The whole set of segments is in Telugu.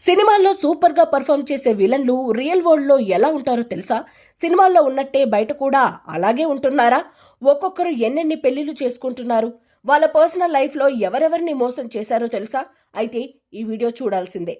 సినిమాల్లో సూపర్ గా పర్ఫామ్ చేసే విలన్లు రియల్ వరల్డ్ లో ఎలా ఉంటారో తెలుసా? సినిమాల్లో ఉన్నట్టే బయట కూడా అలాగే ఉంటున్నారా? ఒక్కొక్కరు ఎన్నెన్ని పెళ్లిళ్ళు చేసుకుంటున్నారు? వాళ్ళ పర్సనల్ లైఫ్ లో ఎవరెవరిని మోసం చేశారో తెలుసా? అయితే ఈ వీడియో చూడాల్సిందే.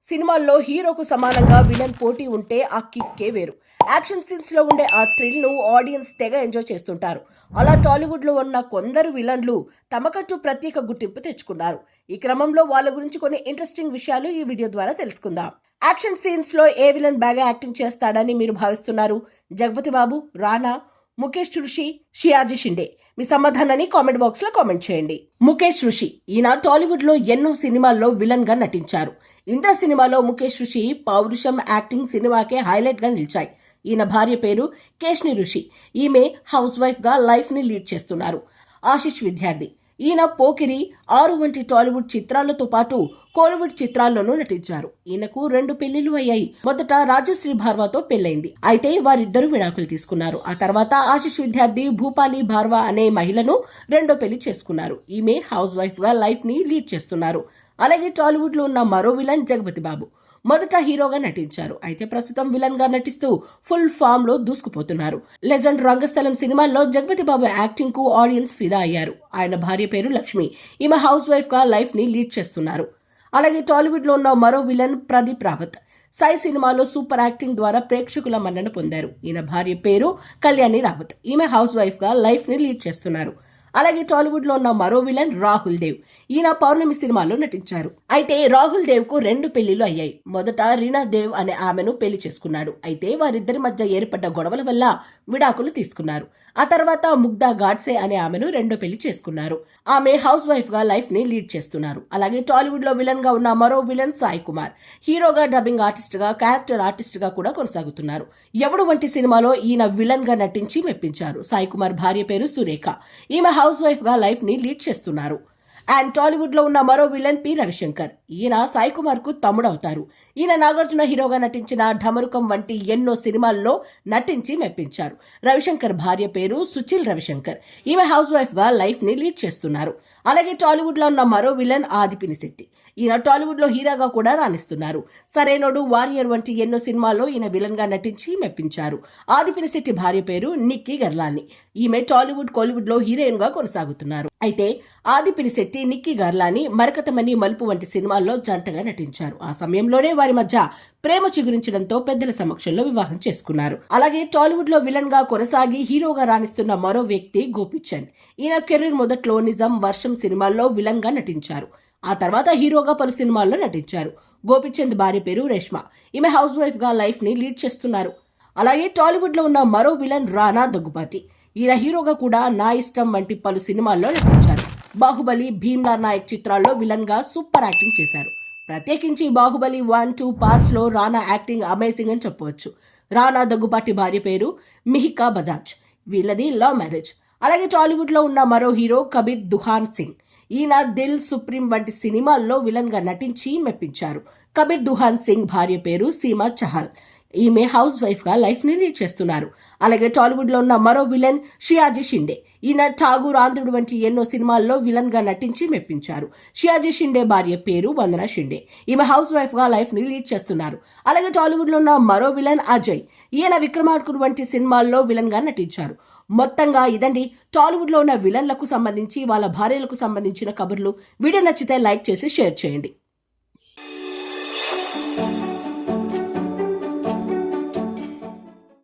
సినిమాల్లో హీరోకు సమానంగా విలన్ పోటీ ఉంటే ఆ కిక్కే వేరు. యాక్షన్ సీన్స్ లో ఉండే ఆ థ్రిల్ ను ఆడియన్స్ తెగ ఎంజాయ్ చేస్తుంటారు. అలా టాలీవుడ్ లో ఉన్న కొందరు విలన్లు తమకంటూ ప్రత్యేక గుర్తింపు తెచ్చుకున్నారు. ఈ క్రమంలో వాళ్ళ గురించి కొన్ని ఇంట్రెస్టింగ్ విషయాలు ఈ వీడియో ద్వారా తెలుసుకుందాం. యాక్షన్ సీన్స్ లో ఏ విలన్ బాగా యాక్టింగ్ చేస్తాడని మీరు భావిస్తున్నారు? జగపతి బాబు, రానా, ముఖేష్ ఋషి, షియాజీ షిండే? మీ సమాధానాన్ని కామెంట్ బాక్స్ లో కామెంట్ చేయండి. ముఖేష్ ఋషి ఈయన టాలీవుడ్ లో ఎన్నో సినిమాల్లో విలన్ గా నటించారు. ఇంద్ర సినిమాలో ముఖేష్ ఋషి పౌరుషం యాక్టింగ్ సినిమాకే హైలైట్ గా నిలిచాయి. ఈయన భార్య పేరు కేష్ని ఋషి. ఈమె హౌస్ వైఫ్ గా లైఫ్ ని లీడ్ చేస్తున్నారు. ఆశిష్ విద్యార్థి ఈయన పోకిరి, 6 వంటి టాలీవుడ్ చిత్రాలతో పాటు కోలీవుడ్ చిత్రాల్లోనూ నటించారు. ఈయనకు 2 పెళ్లిళ్లు అయ్యాయి. మొదట రాజశ్రీ భార్వాతో పెళ్లైంది. అయితే వారిద్దరూ విడాకులు తీసుకున్నారు. ఆ తర్వాత ఆశిష్ విద్యార్థి భూపాలి భార్వా అనే మహిళను రెండో పెళ్లి చేసుకున్నారు. ఈమె హౌస్ వైఫ్ గా లైఫ్ ని లీడ్ చేస్తున్నారు. అలాగే టాలీవుడ్ లో ఉన్న మరో విలన్ జగపతి బాబు. మొదట హీరోగా నటించారు. అయితే ప్రస్తుతం విలన్ గా నటిస్తూ ఫుల్ ఫామ్ లో దూసుకుపోతున్నారు. లెజెండ్ రంగస్థలం సినిమాల్లో జగపతి బాబు యాక్టింగ్ కు ఆడియన్స్ ఫిదా అయ్యారు. ఆయన భార్య పేరు లక్ష్మి. ఈమె హౌస్ వైఫ్ గా లైఫ్ ని లీడ్ చేస్తున్నారు. అలాగే టాలీవుడ్ లో ఉన్న మరో విలన్ ప్రదీప్ రావత్. సాయి సినిమాలో సూపర్ యాక్టింగ్ ద్వారా ప్రేక్షకుల మన్నన పొందారు. ఈయన భార్య పేరు కళ్యాణి రావత్. ఈమె హౌస్ వైఫ్ గా లైఫ్ ని లీడ్ చేస్తున్నారు. అలాగే టాలీవుడ్ లో ఉన్న మరో విలన్ రాహుల్ దేవ్. ఈయన పౌర్ణమి సినిమాలో నటించారు. అయితే రాహుల్ దేవ్ కు 2 పెళ్లిళ్లు అయ్యాయి. మొదట రీనా దేవ్ అనే ఆమెను పెళ్లి చేసుకున్నాడు. అయితే వారిద్దరి మధ్య ఏర్పడ్డ గొడవల వల్ల విడాకులు తీసుకున్నారు. ఆ తర్వాత ముగ్ధా గాడ్సే అనే ఆమెను రెండో పెళ్లి చేసుకున్నారు. ఆమె హౌస్ వైఫ్ గా లైఫ్ ని లీడ్ చేస్తున్నారు. అలాగే టాలీవుడ్ లో విలన్ గా ఉన్న మరో విలన్ సాయి కుమార్. హీరోగా, డబ్బింగ్ ఆర్టిస్ట్ గా, క్యారెక్టర్ ఆర్టిస్ట్ గా కూడా కొనసాగుతున్నారు. ఎవడు వంటి సినిమాలో ఈయన విలన్ గా నటించి మెప్పించారు. సాయి కుమార్ భార్య పేరు సురేఖ. ఈమె హౌస్ వైఫ్ గా లైఫ్ ని లీడ్ చేస్తున్నారు. అండ్ టాలీవుడ్ లో ఉన్న మరో విలన్ పి రవిశంకర్. ఈయన సాయి కుమార్ కు తమ్ముడవుతారు. ఈయన నాగార్జున హీరోగా నటించిన ఢమరుకం వంటి ఎన్నో సినిమాల్లో నటించి మెప్పించారు. రవిశంకర్ భార్య పేరు సుచిల్ రవిశంకర్. ఈమె హౌస్ వైఫ్ గా లైఫ్ ని లీడ్ చేస్తున్నారు. అలాగే టాలీవుడ్ లో ఉన్న మరో విలన్ ఆదిపినిశెట్టి. ఈయన టాలీవుడ్ లో హీరోగా కూడా రాణిస్తున్నారు. సరైనోడు, వారియర్ వంటి ఎన్నో సినిమాల్లో ఈయన విలన్ గా నటించి మెప్పించారు. ఆదిపినిశెట్టి భార్య పేరు నిక్కీ గర్లాని. ఈమె టాలీవుడ్, కోలీవుడ్ లో హీరోయిన్ గా కొనసాగుతున్నారు. అయితే ఆదిపినిశెట్టి, నిక్కీ గర్లాని మరకతమణి, మలుపు వంటి సినిమాల్లో జంటగా నటించారు. ఆ సమయంలోనే వారి మధ్య ప్రేమ చిగురించడంతో పెద్దల సమక్షంలో వివాహం చేసుకున్నారు. అలాగే టాలీవుడ్ లో విలన్ గా కొనసాగి హీరోగా రాణిస్తున్న మరో వ్యక్తి గోపీచంద్. ఈయన కెరీర్ మొదట్లో నిజం, వర్షం సినిమాల్లో విలన్ గా నటించారు. ఆ తర్వాత హీరోగా పలు సినిమాల్లో నటించారు. గోపీచంద్ భార్య పేరు రేష్మ. ఈమె హౌస్ వైఫ్ గా లైఫ్ ని లీడ్ చేస్తున్నారు. అలాగే టాలీవుడ్ లో ఉన్న మరో విలన్ రానా దగ్గుబాటి. ఈయన హీరోగా కూడా నా ఇష్టం వంటి పలు సినిమాల్లో నటించారు. బాహుబలి, భీమ్లా నాయక్ చిత్రాల్లో విలన్ గా సూపర్ యాక్టింగ్ చేశారు. ప్రత్యేకించి బాహుబలి 1, 2 పార్ట్స్ లో రానా యాక్టింగ్ అమేజింగ్ అని చెప్పవచ్చు. రానా దగ్గుబాటి భార్య పేరు మిహికా బజాజ్. వీళ్ళది లవ్ మ్యారేజ్. అలాగే టాలీవుడ్ లో ఉన్న మరో హీరో కబీర్ దుహాన్ సింగ్. ఈయన దిల్, సుప్రీం వంటి సినిమాల్లో విలన్ గా నటించి మెప్పించారు. కబీర్ దుహాన్ సింగ్ భార్య పేరు సీమా చహల్. ఈమె హౌస్ వైఫ్ గా లైఫ్ ని లీడ్ చేస్తున్నారు. అలాగే టాలీవుడ్ లో ఉన్న మరో విలన్ షియాజీ షిండే. ఈయన ఠాగూర్, ఆంధ్రుడు వంటి ఎన్నో సినిమాల్లో విలన్ గా నటించి మెప్పించారు. షియాజీ షిండే భార్య పేరు వందన షిండే. ఈమె హౌస్ వైఫ్ గా లైఫ్ ని లీడ్ చేస్తున్నారు. అలాగే టాలీవుడ్ లో ఉన్న మరో విలన్ అజయ్. ఈయన విక్రమార్కుడు వంటి సినిమాల్లో విలన్ గా నటించారు. మొత్తంగా ఇదండి టాలీవుడ్ లో ఉన్న విలన్లకు సంబంధించి, వాళ్ళ భార్యలకు సంబంధించిన కబుర్లు. వీడియో నచ్చితే లైక్ చేసి షేర్ చేయండి.